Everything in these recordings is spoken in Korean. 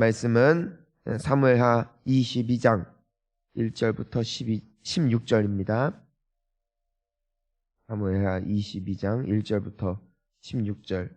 말씀은 사무엘하 22장 1절부터 16절입니다. 사무엘하 22장 1절부터 16절.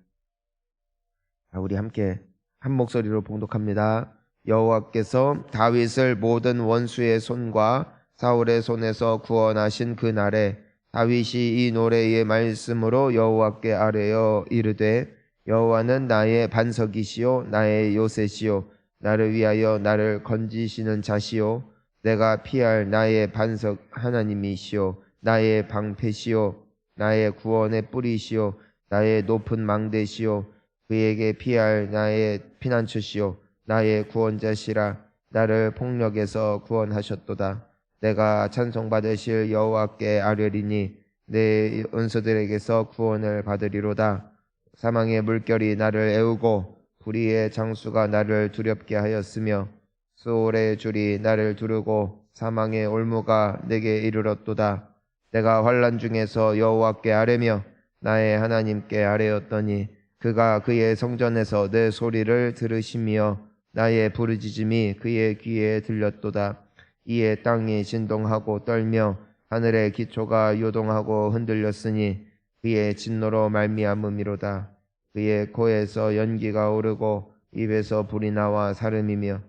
우리 함께 한 목소리로 봉독합니다. 여호와께서 다윗을 모든 원수의 손과 사울의 손에서 구원하신 그 날에 다윗이 이 노래의 말씀으로 여호와께 아뢰어 이르되 여호와는 나의 반석이시요 나의 요새시요 나를 위하여 나를 건지시는 자시요 내가 피할 나의 반석 하나님이시요 나의 방패시요 나의 구원의 뿌리시요 나의 높은 망대시요 그에게 피할 나의 피난처시요 나의 구원자시라. 나를 폭력에서 구원하셨도다. 내가 찬송받으실 여호와께 아뢰리니 내 원수들에게서 구원을 받으리로다. 사망의 물결이 나를 애우고 불의의 장수가 나를 두렵게 하였으며 수올의 줄이 나를 두르고 사망의 올무가 내게 이르렀도다. 내가 환난 중에서 여호와께 아뢰며 나의 하나님께 아뢰었더니 그가 그의 성전에서 내 소리를 들으시며 나의 부르짖음이 그의 귀에 들렸도다. 이에 땅이 진동하고 떨며 하늘의 기초가 요동하고 흔들렸으니 그의 진노로 말미암음이로다. 그의 코에서 연기가 오르고 입에서 불이 나와 사름이며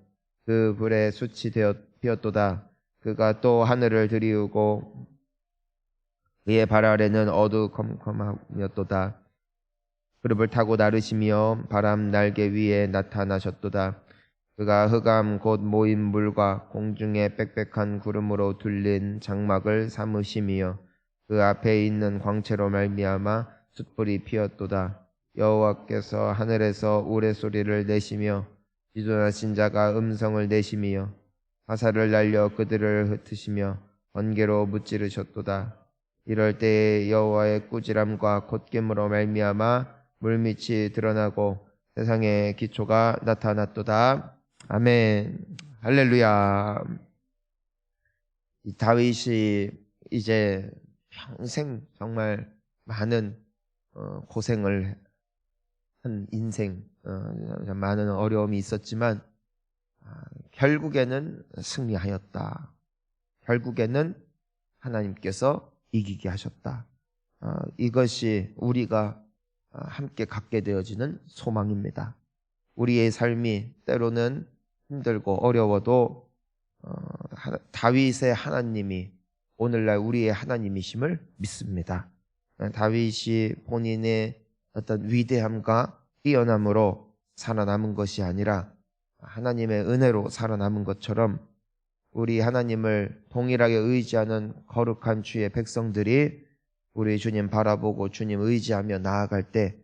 그 불에 숯이 피었도다. 그가 또 하늘을 들이우고 그의 발 아래는 어두컴컴하였도다. 그룹을 타고 나르시며 바람 날개 위에 나타나셨도다. 그가 흑암 곧 모인 물과 공중의 빽빽한 구름으로 둘린 장막을 삼으시며 그 앞에 있는 광채로 말미암아 숯불이 피었도다. 여호와께서 하늘에서 우레소리를 내시며 지존하신 자가 음성을 내시며 화살을 날려 그들을 흩으시며 번개로 무찌르셨도다. 이럴 때에 여호와의 꾸지람과 콧김으로 말미암아 물밑이 드러나고 세상의 기초가 나타났도다. 아멘. 할렐루야. 다윗이 이제 평생 정말 많은 고생을 한 인생, 많은 어려움이 있었지만 결국에는 승리하였다. 결국에는 하나님께서 이기게 하셨다. 이것이 우리가 함께 갖게 되어지는 소망입니다. 우리의 삶이 때로는 힘들고 어려워도 다윗의 하나님이 오늘날 우리의 하나님이심을 믿습니다. 다윗이 본인의 어떤 위대함과 뛰어남으로 살아남은 것이 아니라 하나님의 은혜로 살아남은 것처럼 우리 하나님을 동일하게 의지하는 거룩한 주의 백성들이 우리 주님 바라보고 주님 의지하며 나아갈 때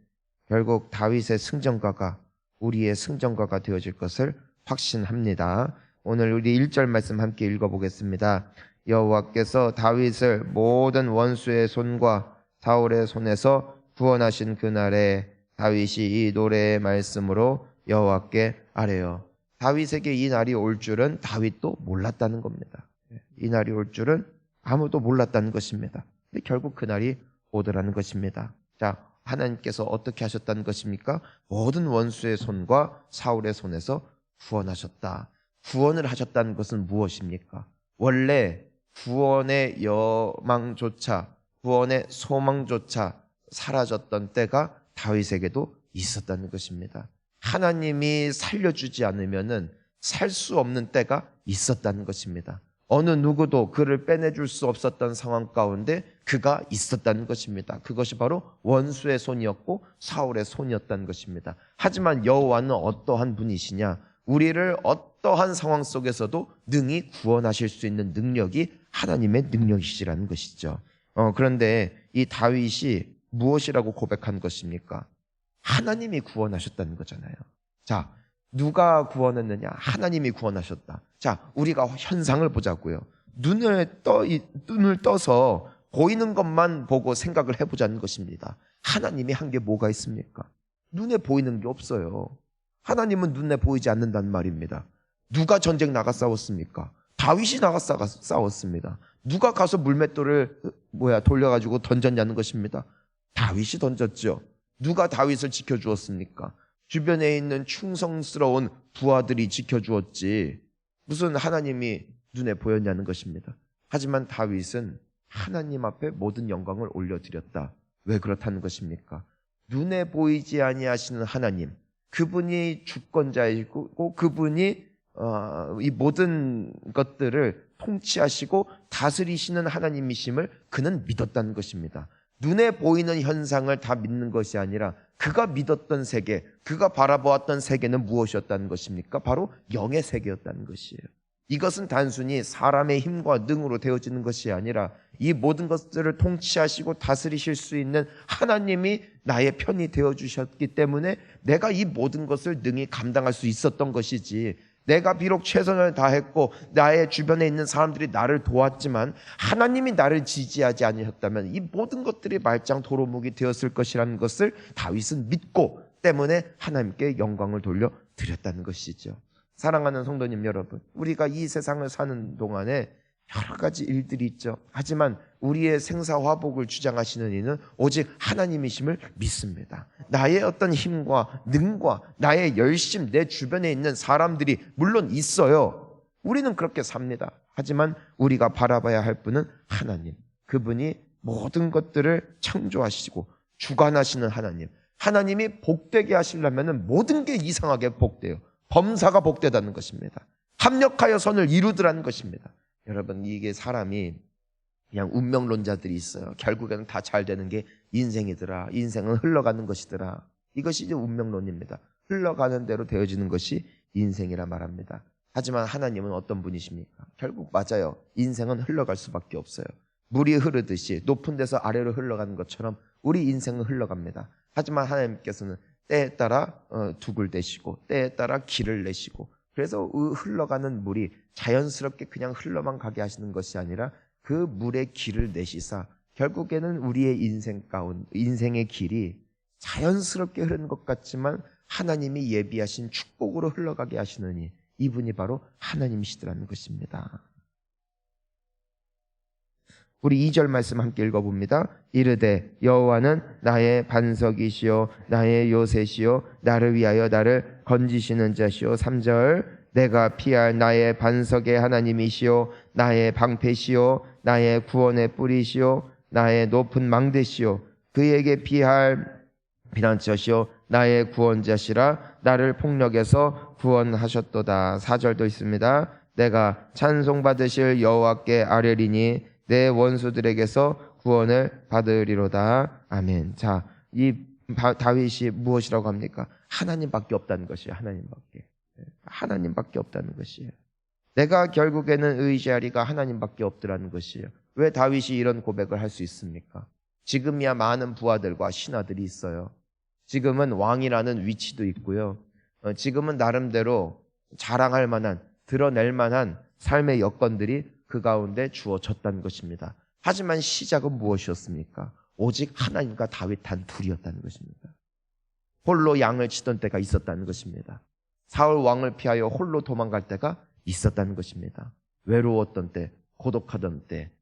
결국 다윗의 승전가가 우리의 승전가가 되어질 것을 확신합니다. 오늘 우리 1절 말씀 함께 읽어보겠습니다. 여호와께서 다윗을 모든 원수의 손과 사울의 손에서 구원하신 그날에 다윗이 이 노래의 말씀으로 여호와께 아뢰어. 다윗에게 이 날이 올 줄은 다윗도 몰랐다는 겁니다. 이 날이 올 줄은 아무도 몰랐다는 것입니다. 근데 결국 그날이 오더라는 것입니다. 자, 하나님께서 어떻게 하셨다는 것입니까? 모든 원수의 손과 사울의 손에서 구원하셨다. 구원을 하셨다는 것은 무엇입니까? 원래 구원의 여망조차, 구원의 소망조차 사라졌던 때가 다윗에게도 있었다는 것입니다. 하나님이 살려주지 않으면은 살 수 없는 때가 있었다는 것입니다. 어느 누구도 그를 빼내줄 수 없었던 상황 가운데 그가 있었다는 것입니다. 그것이 바로 원수의 손이었고 사울의 손이었다는 것입니다. 하지만 여호와는 어떠한 분이시냐? 우리를 어떠한 상황 속에서도 능히 구원하실 수 있는 능력이 하나님의 능력이시라는 것이죠. 그런데 이 다윗이 무엇이라고 고백한 것입니까? 하나님이 구원하셨다는 거잖아요. 자, 누가 구원했느냐? 하나님이 구원하셨다. 자, 우리가 현상을 보자고요. 눈을 떠서 보이는 것만 보고 생각을 해보자는 것입니다. 하나님이 한 게 뭐가 있습니까? 눈에 보이는 게 없어요. 하나님은 눈에 보이지 않는다는 말입니다. 누가 전쟁 나가 싸웠습니까? 다윗이 나가 싸웠습니다. 누가 가서 물맷돌을 돌려가지고 던졌냐는 것입니다. 다윗이 던졌죠. 누가 다윗을 지켜주었습니까? 주변에 있는 충성스러운 부하들이 지켜주었지 무슨 하나님이 눈에 보였냐는 것입니다. 하지만 다윗은 하나님 앞에 모든 영광을 올려드렸다. 왜 그렇다는 것입니까? 눈에 보이지 아니하시는 하나님, 그분이 주권자이고 그분이 이 모든 것들을 통치하시고 다스리시는 하나님이심을 그는 믿었다는 것입니다. 눈에 보이는 현상을 다 믿는 것이 아니라 그가 믿었던 세계, 그가 바라보았던 세계는 무엇이었다는 것입니까? 바로 영의 세계였다는 것이에요. 이것은 단순히 사람의 힘과 능으로 되어지는 것이 아니라 이 모든 것들을 통치하시고 다스리실 수 있는 하나님이 나의 편이 되어주셨기 때문에 내가 이 모든 것을 능히 감당할 수 있었던 것이지, 내가 비록 최선을 다했고 나의 주변에 있는 사람들이 나를 도왔지만 하나님이 나를 지지하지 않으셨다면 이 모든 것들이 말짱 도루묵이 되었을 것이라는 것을 다윗은 믿고 때문에 하나님께 영광을 돌려 드렸다는 것이죠. 사랑하는 성도님 여러분, 우리가 이 세상을 사는 동안에 여러 가지 일들이 있죠. 하지만 우리의 생사화복을 주장하시는 이는 오직 하나님이심을 믿습니다. 나의 어떤 힘과 능과 나의 열심, 내 주변에 있는 사람들이 물론 있어요. 우리는 그렇게 삽니다. 하지만 우리가 바라봐야 할 분은 하나님, 그분이 모든 것들을 창조하시고 주관하시는 하나님, 하나님이 복되게 하시려면 모든 게 이상하게 복돼요. 범사가 복되다는 것입니다. 합력하여 선을 이루더라는 것입니다. 여러분, 이게 사람이 그냥 운명론자들이 있어요. 결국에는 다 잘 되는 게 인생이더라. 인생은 흘러가는 것이더라. 이것이 이제 운명론입니다. 흘러가는 대로 되어지는 것이 인생이라 말합니다. 하지만 하나님은 어떤 분이십니까? 결국 맞아요. 인생은 흘러갈 수밖에 없어요. 물이 흐르듯이 높은 데서 아래로 흘러가는 것처럼 우리 인생은 흘러갑니다. 하지만 하나님께서는 때에 따라 둑을 대시고 때에 따라 길을 내시고, 그래서 흘러가는 물이 자연스럽게 그냥 흘러만 가게 하시는 것이 아니라 그 물의 길을 내시사 결국에는 우리의 인생의 길이 자연스럽게 흐르는 것 같지만 하나님이 예비하신 축복으로 흘러가게 하시느니 이분이 바로 하나님이시더라는 것입니다. 우리 2절 말씀 함께 읽어봅니다. 이르되 여호와는 나의 반석이시요 나의 요새시요 나를 위하여 나를 건지시는 자시요. 3절 내가 피할 나의 반석의 하나님이시요 나의 방패시요 나의 구원의 뿌리시요 나의 높은 망대시요 그에게 피할 피난처시요 나의 구원자시라 나를 폭력에서 구원하셨도다. 4절도 있습니다. 내가 찬송받으실 여호와께 아뢰리니 내 원수들에게서 구원을 받으리로다. 아멘. 자, 이 다윗이 무엇이라고 합니까? 하나님밖에 없다는 것이에요. 하나님밖에 없다는 것이에요. 내가 결국에는 의지하리가 하나님밖에 없더라는 것이에요. 왜 다윗이 이런 고백을 할 수 있습니까? 지금이야 많은 부하들과 신하들이 있어요. 지금은 왕이라는 위치도 있고요. 지금은 나름대로 자랑할 만한, 드러낼 만한 삶의 여건들이 그 가운데 주어졌다는 것입니다. 하지만 시작은 무엇이었습니까? 오직 하나님과 다윗 단 둘이었다는 것입니다. 홀로 양을 치던 때가 있었다는 것입니다. 사울 왕을 피하여 홀로 도망갈 때가 있었다는 것입니다. 외로웠던 때, 고독하던 때.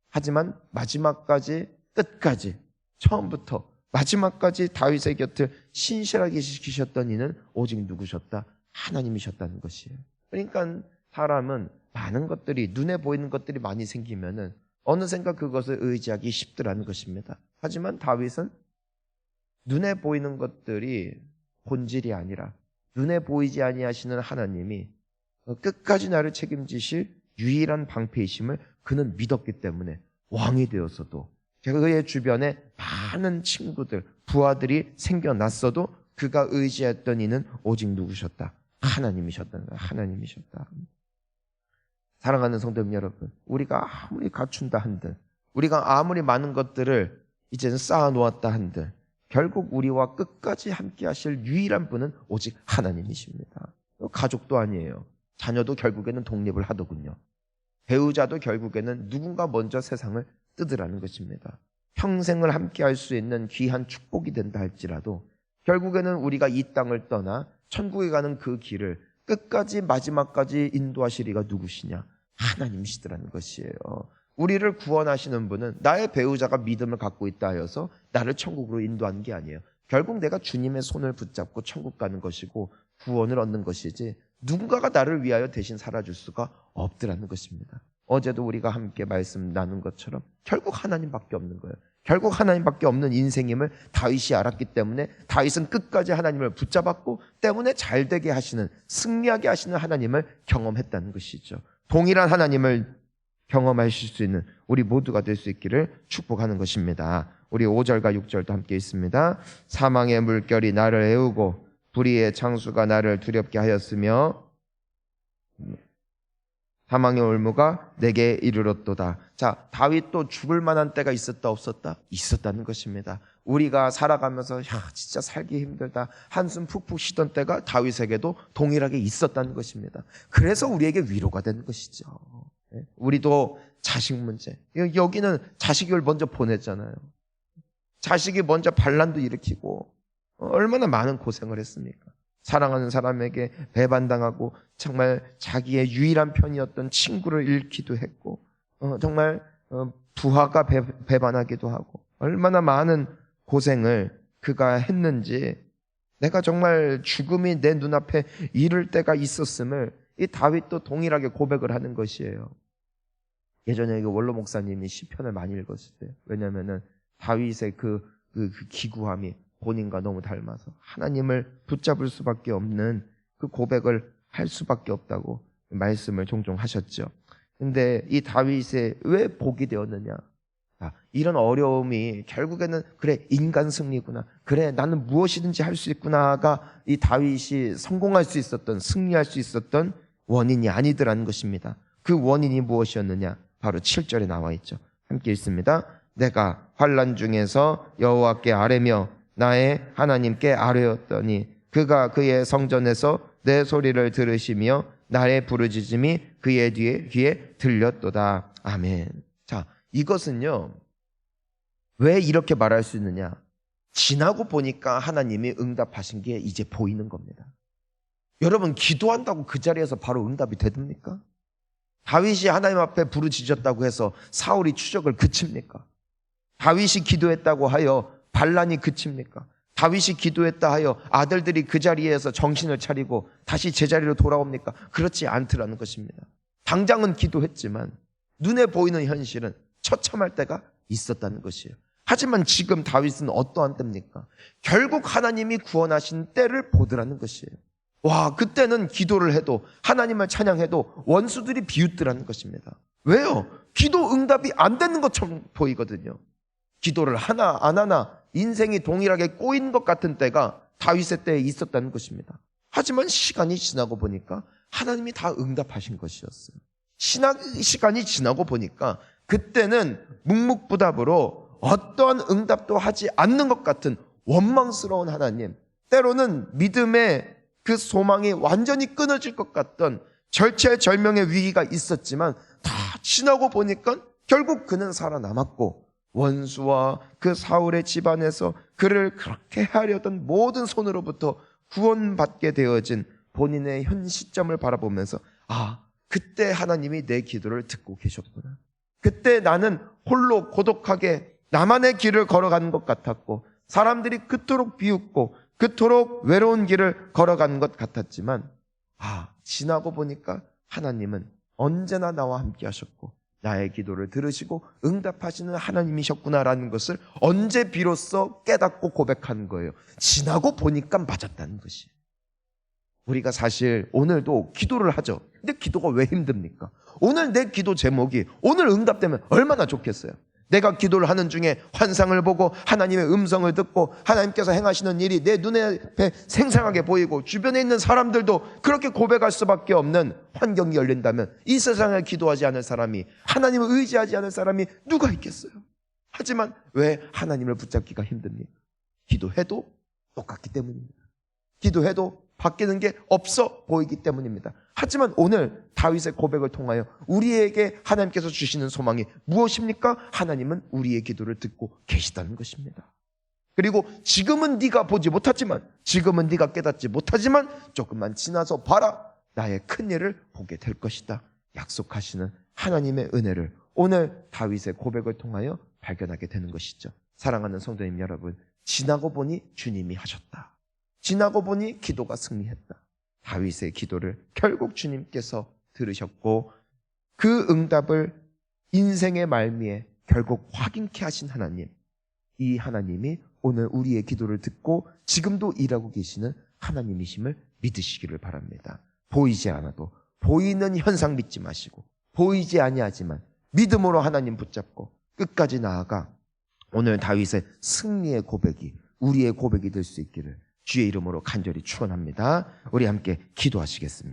하지만 마지막까지, 끝까지, 처음부터 마지막까지 다윗의 곁을 신실하게 지키셨던 이는 오직 누구셨다? 하나님이셨다는 것이에요. 그러니까 사람은 많은 것들이, 눈에 보이는 것들이 많이 생기면은 어느샌가 그것을 의지하기 쉽더라는 것입니다. 하지만 다윗은 눈에 보이는 것들이 본질이 아니라 눈에 보이지 아니하시는 하나님이 끝까지 나를 책임지실 유일한 방패이심을 그는 믿었기 때문에 왕이 되어서도 그의 주변에 많은 친구들, 부하들이 생겨났어도 그가 의지했던 이는 오직 누구셨다? 하나님이셨다는 거예요. 하나님이셨다. 사랑하는 성도 여러분, 우리가 아무리 갖춘다 한들, 우리가 아무리 많은 것들을 이제는 쌓아놓았다 한들 결국 우리와 끝까지 함께 하실 유일한 분은 오직 하나님이십니다. 가족도 아니에요. 자녀도 결국에는 독립을 하더군요. 배우자도 결국에는 누군가 먼저 세상을 뜨더라는 것입니다. 평생을 함께 할 수 있는 귀한 축복이 된다 할지라도 결국에는 우리가 이 땅을 떠나 천국에 가는 그 길을 끝까지 마지막까지 인도하시리가 누구시냐? 하나님이시더라는 것이에요. 우리를 구원하시는 분은 나의 배우자가 믿음을 갖고 있다 하여서 나를 천국으로 인도하는 게 아니에요. 결국 내가 주님의 손을 붙잡고 천국 가는 것이고 구원을 얻는 것이지 누군가가 나를 위하여 대신 살아줄 수가 없더라는 것입니다. 어제도 우리가 함께 말씀 나눈 것처럼 결국 하나님밖에 없는 거예요. 결국 하나님밖에 없는 인생임을 다윗이 알았기 때문에 다윗은 끝까지 하나님을 붙잡았고 때문에 잘되게 하시는, 승리하게 하시는 하나님을 경험했다는 것이죠. 동일한 하나님을 경험하실 수 있는 우리 모두가 될 수 있기를 축복하는 것입니다. 우리 5절과 6절도 함께 있습니다. 사망의 물결이 나를 애우고 불의의 창수가 나를 두렵게 하였으며 사망의 올무가 내게 이르렀도다. 자, 다윗도 죽을 만한 때가 있었다 없었다? 있었다는 것입니다. 우리가 살아가면서 진짜 살기 힘들다 한숨 푹푹 쉬던 때가 다윗에게도 동일하게 있었다는 것입니다. 그래서 우리에게 위로가 되는 것이죠. 우리도 자식 문제, 여기는 자식을 먼저 보냈잖아요. 자식이 먼저 반란도 일으키고 얼마나 많은 고생을 했습니까? 사랑하는 사람에게 배반당하고 정말 자기의 유일한 편이었던 친구를 잃기도 했고 정말 부하가 배반하기도 하고 얼마나 많은 고생을 그가 했는지 내가 정말 죽음이 내 눈앞에 이를 때가 있었음을 이 다윗도 동일하게 고백을 하는 것이에요. 예전에 원로 목사님이 시편을 많이 읽었을 때, 왜냐하면은 다윗의 그 기구함이 본인과 너무 닮아서 하나님을 붙잡을 수밖에 없는 그 고백을 할 수밖에 없다고 말씀을 종종 하셨죠. 근데 이 다윗의 왜 복이 되었느냐? 이런 어려움이 결국에는 그래 인간 승리구나, 그래 나는 무엇이든지 할 수 있구나가 이 다윗이 성공할 수 있었던, 승리할 수 있었던 원인이 아니더라는 것입니다. 그 원인이 무엇이었느냐? 바로 7절에 나와 있죠. 함께 읽습니다. 내가 환난 중에서 여호와께 아뢰며 나의 하나님께 아뢰었더니 그가 그의 성전에서 내 소리를 들으시며 나의 부르짖음이 그의 귀에 들렸도다. 아멘. 자, 이것은요, 왜 이렇게 말할 수 있느냐? 지나고 보니까 하나님이 응답하신 게 이제 보이는 겁니다. 여러분, 기도한다고 그 자리에서 바로 응답이 됩니까? 다윗이 하나님 앞에 부르짖었다고 해서 사울이 추적을 그칩니까? 다윗이 기도했다고 하여 반란이 그칩니까? 다윗이 기도했다 하여 아들들이 그 자리에서 정신을 차리고 다시 제자리로 돌아옵니까? 그렇지 않더라는 것입니다. 당장은 기도했지만 눈에 보이는 현실은 처참할 때가 있었다는 것이에요. 하지만 지금 다윗은 어떠한 때입니까? 결국 하나님이 구원하신 때를 보더라는 것이에요. 와, 그때는 기도를 해도 하나님을 찬양해도 원수들이 비웃더라는 것입니다. 왜요? 기도 응답이 안 되는 것처럼 보이거든요. 기도를 하나 안 하나 인생이 동일하게 꼬인 것 같은 때가 다윗의 때에 있었다는 것입니다. 하지만 시간이 지나고 보니까 하나님이 다 응답하신 것이었어요. 시간이 지나고 보니까 그때는 묵묵부답으로 어떠한 응답도 하지 않는 것 같은 원망스러운 하나님, 때로는 믿음의 그 소망이 완전히 끊어질 것 같던 절체절명의 위기가 있었지만 다 지나고 보니까 결국 그는 살아남았고 원수와 그 사울의 집안에서 그를 그렇게 하려던 모든 손으로부터 구원받게 되어진 본인의 현 시점을 바라보면서 그때 하나님이 내 기도를 듣고 계셨구나. 그때 나는 홀로 고독하게 나만의 길을 걸어가는 것 같았고 사람들이 그토록 비웃고 그토록 외로운 길을 걸어가는 것 같았지만 지나고 보니까 하나님은 언제나 나와 함께 하셨고 나의 기도를 들으시고 응답하시는 하나님이셨구나라는 것을 언제 비로소 깨닫고 고백하는 거예요. 지나고 보니까 맞았다는 것이에요. 우리가 사실 오늘도 기도를 하죠. 근데 기도가 왜 힘듭니까? 오늘 내 기도 제목이 오늘 응답되면 얼마나 좋겠어요. 내가 기도를 하는 중에 환상을 보고 하나님의 음성을 듣고 하나님께서 행하시는 일이 내 눈앞에 생생하게 보이고 주변에 있는 사람들도 그렇게 고백할 수밖에 없는 환경이 열린다면 이 세상에 기도하지 않을 사람이, 하나님을 의지하지 않을 사람이 누가 있겠어요? 하지만 왜 하나님을 붙잡기가 힘듭니까? 기도해도 똑같기 때문입니다. 기도해도 바뀌는 게 없어 보이기 때문입니다. 하지만 오늘 다윗의 고백을 통하여 우리에게 하나님께서 주시는 소망이 무엇입니까? 하나님은 우리의 기도를 듣고 계시다는 것입니다. 그리고 지금은 네가 보지 못하지만, 지금은 네가 깨닫지 못하지만 조금만 지나서 봐라, 나의 큰 일을 보게 될 것이다 약속하시는 하나님의 은혜를 오늘 다윗의 고백을 통하여 발견하게 되는 것이죠. 사랑하는 성도님 여러분, 지나고 보니 주님이 하셨다. 지나고 보니 기도가 승리했다. 다윗의 기도를 결국 주님께서 들으셨고 그 응답을 인생의 말미에 결국 확인케 하신 하나님, 이 하나님이 오늘 우리의 기도를 듣고 지금도 일하고 계시는 하나님이심을 믿으시기를 바랍니다. 보이지 않아도 보이는 현상 믿지 마시고 보이지 아니하지만 믿음으로 하나님 붙잡고 끝까지 나아가 오늘 다윗의 승리의 고백이 우리의 고백이 될 수 있기를 주의 이름으로 간절히 축원합니다. 우리 함께 기도하시겠습니다.